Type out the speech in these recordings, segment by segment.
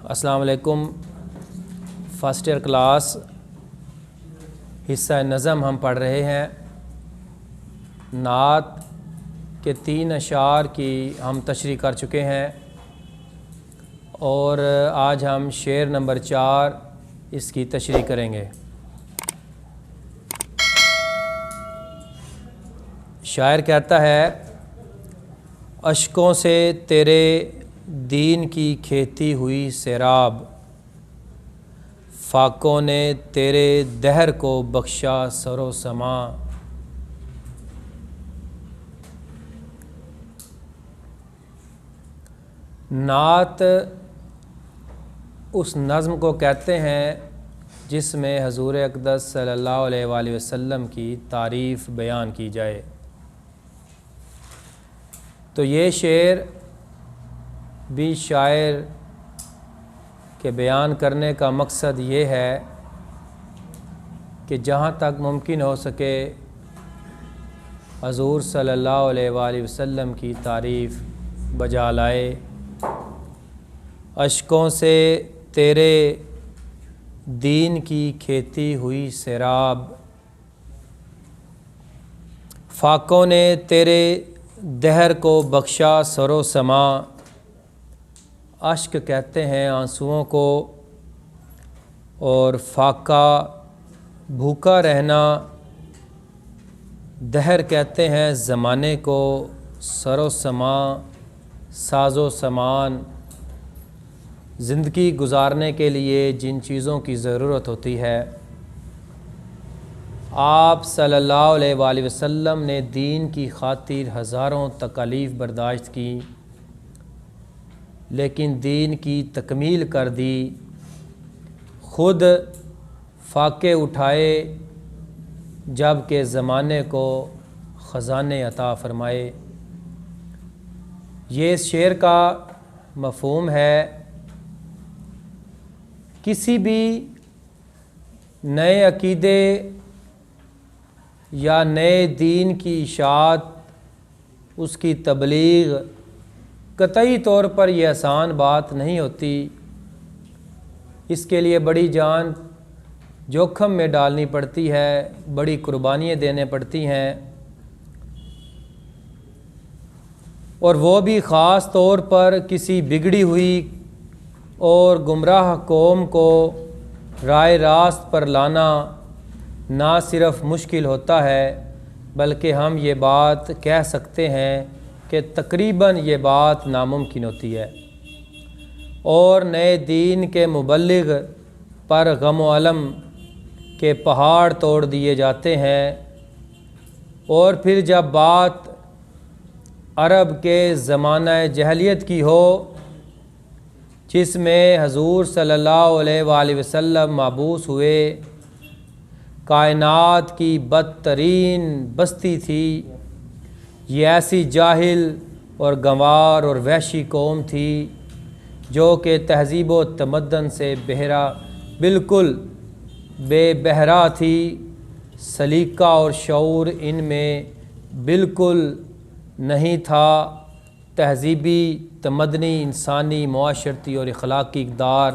السلام علیکم۔ First year class حصہ نظم ہم پڑھ رہے ہیں۔ نعت کے 3 اشعار کی ہم تشریح کر چکے ہیں اور آج ہم شعر نمبر 4 اس کی تشریح کریں گے۔ شاعر کہتا ہے، اشکوں سے تیرے دین کی کھیتی ہوئی سیراب، فاقوں نے تیرے دہر کو بخشا سر و سما۔ نعت اس نظم کو کہتے ہیں جس میں حضور اقدس صلی اللہ علیہ وآلہ وسلم کی تعریف بیان کی جائے۔ تو یہ شعر بھی شاعر کے بیان کرنے کا مقصد یہ ہے کہ جہاں تک ممکن ہو سکے حضور صلی اللہ علیہ وآلہ وسلم کی تعریف بجا لائے۔ اشکوں سے تیرے دین کی کھیتی ہوئی سیراب، فاقوں نے تیرے دہر کو بخشا سر و سما۔ اشک کہتے ہیں آنسوؤں کو، اور فاقہ بھوکا رہنا، دہر کہتے ہیں زمانے کو، سر و سما ساز و سامان۔ زندگی گزارنے کے لیے جن چیزوں کی ضرورت ہوتی ہے، آپ صلی اللہ علیہ وآلہ وسلم نے دین کی خاطر ہزاروں تکالیف برداشت کی، لیکن دین کی تکمیل کر دی۔ خود فاقے اٹھائے جب کہ زمانے کو خزانے عطا فرمائے۔ یہ اس شعر کا مفہوم ہے، کسی بھی نئے عقیدے یا نئے دین کی اشاعت، اس کی تبلیغ قطعی طور پر یہ آسان بات نہیں ہوتی۔ اس کے لیے بڑی جان جوکھم میں ڈالنی پڑتی ہے، بڑی قربانیاں دینے پڑتی ہیں، اور وہ بھی خاص طور پر کسی بگڑی ہوئی اور گمراہ قوم کو رائے راست پر لانا نہ صرف مشکل ہوتا ہے، بلکہ ہم یہ بات کہہ سکتے ہیں کہ تقریباً یہ بات ناممکن ہوتی ہے۔ اور نئے دین کے مبلغ پر غم و الم کے پہاڑ توڑ دیے جاتے ہیں، اور پھر جب بات عرب کے زمانہ جاہلیت کی ہو، جس میں حضور صلی اللہ علیہ وآلہ وسلم مبعوث ہوئے، کائنات کی بدترین بستی تھی، یہ ایسی جاہل اور گنوار اور وحشی قوم تھی جو کہ تہذیب و تمدن سے بالکل بے بہرا تھی۔ سلیقہ اور شعور ان میں بالکل نہیں تھا، تہذیبی تمدنی انسانی معاشرتی اور اخلاقی اقدار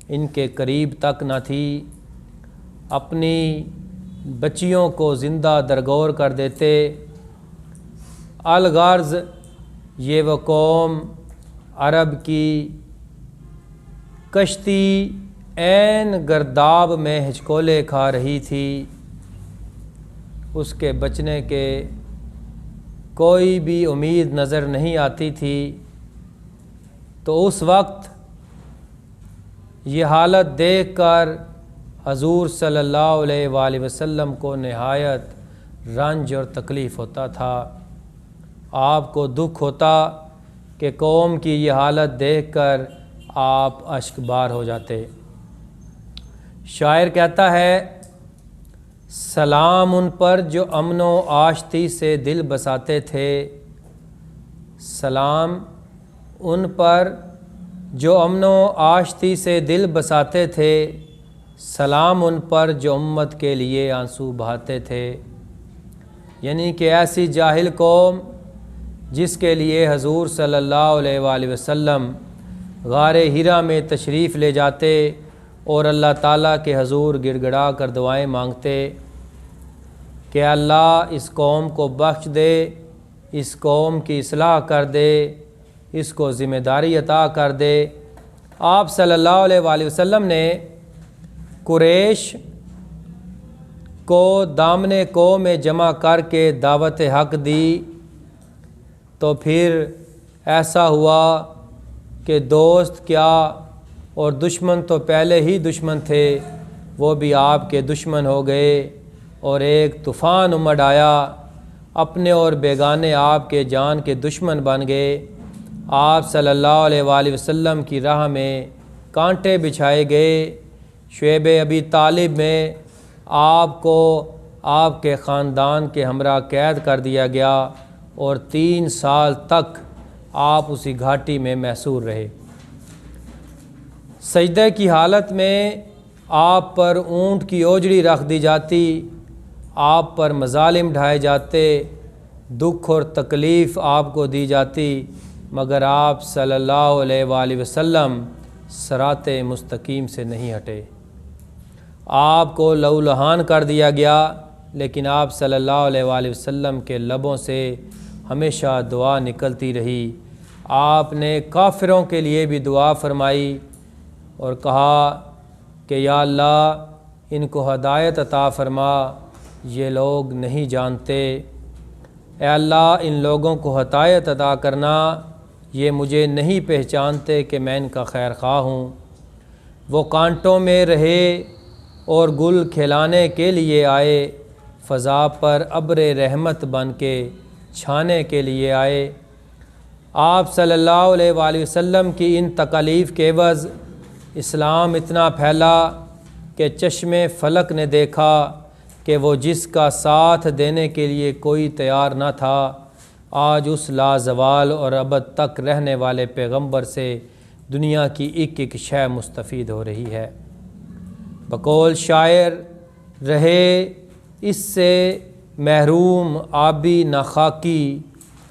ان کے قریب تک نہ تھی۔ اپنی بچیوں کو زندہ درگور کر دیتے۔ الغرض یہ وہ قوم عرب کی کشتی عین گرداب میں ہچکولے کھا رہی تھی، اس کے بچنے کے کوئی بھی امید نظر نہیں آتی تھی۔ تو اس وقت یہ حالت دیکھ کر حضور صلی اللہ علیہ وآلہ وسلم کو نہایت رنج اور تکلیف ہوتا تھا۔ آپ کو دکھ ہوتا کہ قوم کی یہ حالت دیکھ کر آپ اشک بار ہو جاتے۔ شاعر کہتا ہے، سلام ان پر جو امن و آشتی سے دل بساتے تھے، سلام ان پر جو امن و آشتی سے دل بساتے تھے، سلام ان پر جو امت کے لیے آنسو بہاتے تھے۔ یعنی کہ ایسی جاہل قوم جس کے لیے حضور صلی اللہ علیہ وآلہ وسلم غار ہیرا میں تشریف لے جاتے اور اللہ تعالیٰ کے حضور گڑ گڑا کر دعائیں مانگتے کہ اللہ اس قوم کو بخش دے، اس قوم کی اصلاح کر دے، اس کو ذمہ داری عطا کر دے۔ آپ صلی اللہ علیہ وآلہ وسلم نے قریش کو دامن قوم میں جمع کر کے دعوت حق دی، تو پھر ایسا ہوا کہ دوست کیا اور دشمن تو پہلے ہی دشمن تھے، وہ بھی آپ کے دشمن ہو گئے اور ایک طوفان امڈ آیا، اپنے اور بیگانے آپ کے جان کے دشمن بن گئے۔ آپ صلی اللہ علیہ وآلہ وسلم کی راہ میں کانٹے بچھائے گئے، شعیب ابی طالب میں آپ کو آپ کے خاندان کے ہمراہ قید کر دیا گیا اور 3 سال تک آپ اسی گھاٹی میں محصور رہے۔ سجدے کی حالت میں آپ پر اونٹ کی اوجڑی رکھ دی جاتی، آپ پر مظالم ڈھائے جاتے، دکھ اور تکلیف آپ کو دی جاتی، مگر آپ صلی اللہ علیہ وآلہ وسلم صراط مستقیم سے نہیں ہٹے۔ آپ کو لہو لہان کر دیا گیا، لیکن آپ صلی اللہ علیہ وآلہ وسلم کے لبوں سے ہمیشہ دعا نکلتی رہی۔ آپ نے کافروں کے لیے بھی دعا فرمائی اور کہا کہ یا اللہ ان کو ہدایت عطا فرما، یہ لوگ نہیں جانتے، اے اللہ ان لوگوں کو ہدایت عطا کرنا، یہ مجھے نہیں پہچانتے کہ میں ان کا خیر خواہ ہوں۔ وہ کانٹوں میں رہے اور گل کھلانے کے لیے آئے، فضا پر ابر رحمت بن کے چھانے کے لیے آئے۔ آپ صلی اللہ علیہ وآلہ وسلم کی ان تکالیف کے عوض اسلام اتنا پھیلا کہ چشم فلک نے دیکھا کہ وہ جس کا ساتھ دینے کے لیے کوئی تیار نہ تھا، آج اس لازوال اور ابد تک رہنے والے پیغمبر سے دنیا کی ایک ایک شے مستفید ہو رہی ہے۔ بقول شاعر، رہے اس سے محروم آبی نہ خاکی،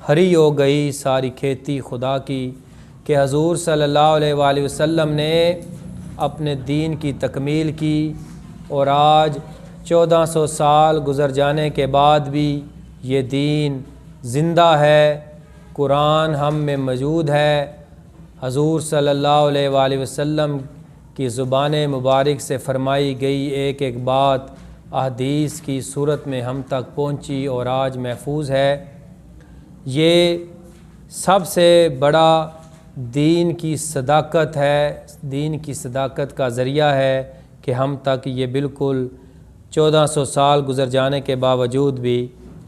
ہری ہو گئی ساری کھیتی خدا کی، کہ حضور صلی اللہ علیہ وآلہ وسلم نے اپنے دین کی تکمیل کی اور آج 1400 سال گزر جانے کے بعد بھی یہ دین زندہ ہے، قرآن ہم میں موجود ہے۔ حضور صلی اللہ علیہ وآلہ وسلم کی زبان مبارک سے فرمائی گئی ایک ایک بات احادیث کی صورت میں ہم تک پہنچی اور آج محفوظ ہے۔ یہ سب سے بڑا دین کی صداقت ہے، دین کی صداقت کا ذریعہ ہے کہ ہم تک یہ بالکل 1400 سال گزر جانے کے باوجود بھی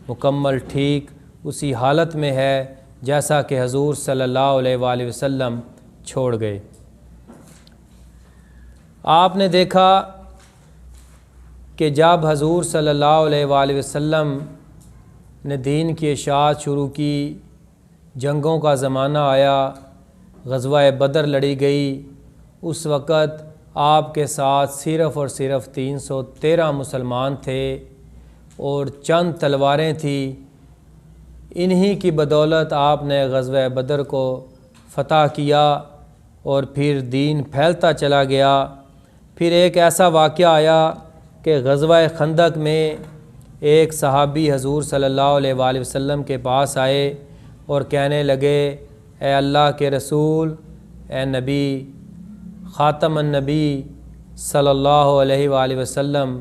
مکمل ٹھیک اسی حالت میں ہے جیسا کہ حضور صلی اللہ علیہ وآلہ وسلم چھوڑ گئے۔ آپ نے دیکھا کہ جب حضور صلی اللہ علیہ وآلہ وسلم نے دین کی اشاعت شروع کی، جنگوں کا زمانہ آیا، غزوہ بدر لڑی گئی، اس وقت آپ کے ساتھ صرف اور صرف 313 مسلمان تھے اور چند تلواریں تھیں۔ انہی کی بدولت آپ نے غزوہ بدر کو فتح کیا اور پھر دین پھیلتا چلا گیا۔ پھر ایک ایسا واقعہ آیا کہ غزوہ خندق میں ایک صحابی حضور صلی اللہ علیہ وآلہ وسلم کے پاس آئے اور کہنے لگے، اے اللہ کے رسول، اے نبی، خاتم النبی صلی اللہ علیہ وآلہ وسلم،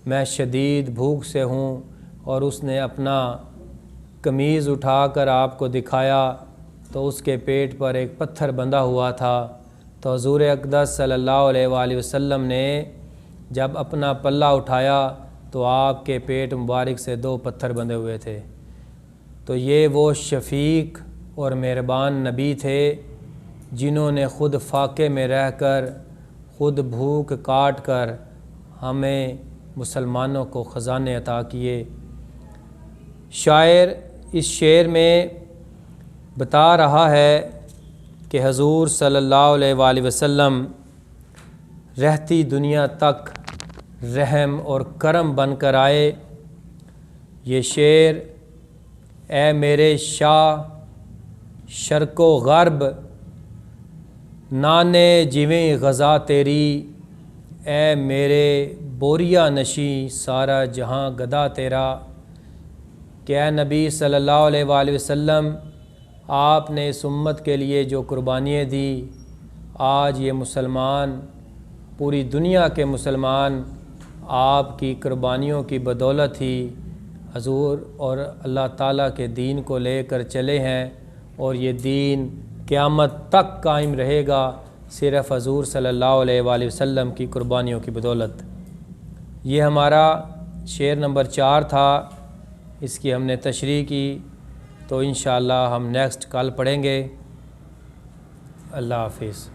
میں شدید بھوک سے ہوں۔ اور اس نے اپنا قمیض اٹھا کر آپ کو دکھایا تو اس کے پیٹ پر ایک پتھر بندھا ہوا تھا۔ تو حضور اقدس صلی اللہ علیہ وآلہ وسلم نے جب اپنا پلہ اٹھایا تو آپ کے پیٹ مبارک سے 2 پتھر بندھے ہوئے تھے۔ تو یہ وہ شفیق اور مہربان نبی تھے جنہوں نے خود فاقے میں رہ کر، خود بھوک کاٹ کر ہمیں مسلمانوں کو خزانے عطا کیے۔ شاعر اس شعر میں بتا رہا ہے کہ حضور صلی اللہ علیہ وآلہ وسلم رہتی دنیا تک رحم اور کرم بن کر آئے۔ یہ شعر، اے میرے شاہ شرق و غرب نانے جویں غزا تیری، اے میرے بوریا نشیں سارا جہاں گدا تیرا۔ کہ اے نبی صلی اللہ علیہ وآلہ وسلم، آپ نے اس امت کے لیے جو قربانیاں دی، آج یہ مسلمان، پوری دنیا کے مسلمان آپ کی قربانیوں کی بدولت ہی حضور اور اللہ تعالیٰ کے دین کو لے کر چلے ہیں، اور یہ دین قیامت تک قائم رہے گا صرف حضور صلی اللہ علیہ وآلہ وسلم کی قربانیوں کی بدولت۔ یہ ہمارا شعر نمبر 4 تھا، اس کی ہم نے تشریح کی، تو انشاءاللہ ہم نیکسٹ کل پڑھیں گے۔ اللہ حافظ۔